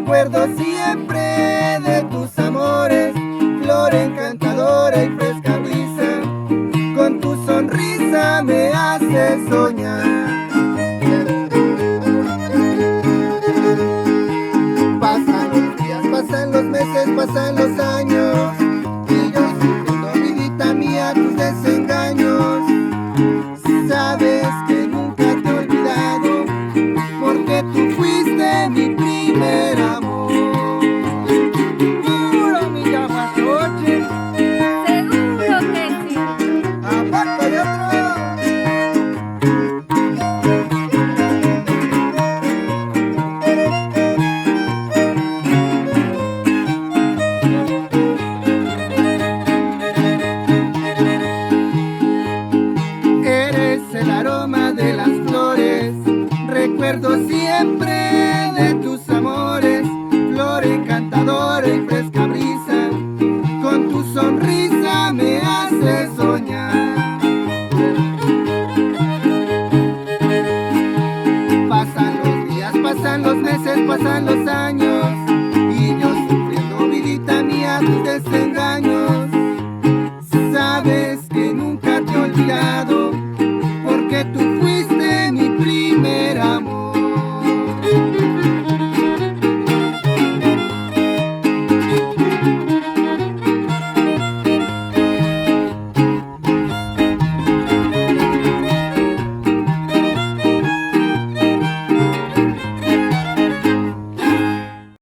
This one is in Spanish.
Recuerdo siempre de tus amores, flor encantadora y fresca brisa, con tu sonrisa me haces soñar. Pasan los días, pasan los meses, pasan los años, y yo sufriendo, vidita mía, tus desengaños. Sabes que nunca te he olvidado, porque tú fuiste mi primer amor. Puro mi llamacoche. Seguro que sí. Aparte de otro. Eres el aroma de las flores, recuerdo siempre de tus amores, flor encantadora y fresca brisa, con tu sonrisa me hace soñar. Pasan los días, pasan los meses, pasan los años, y yo sufriendo, vidita mía, tus desengaños.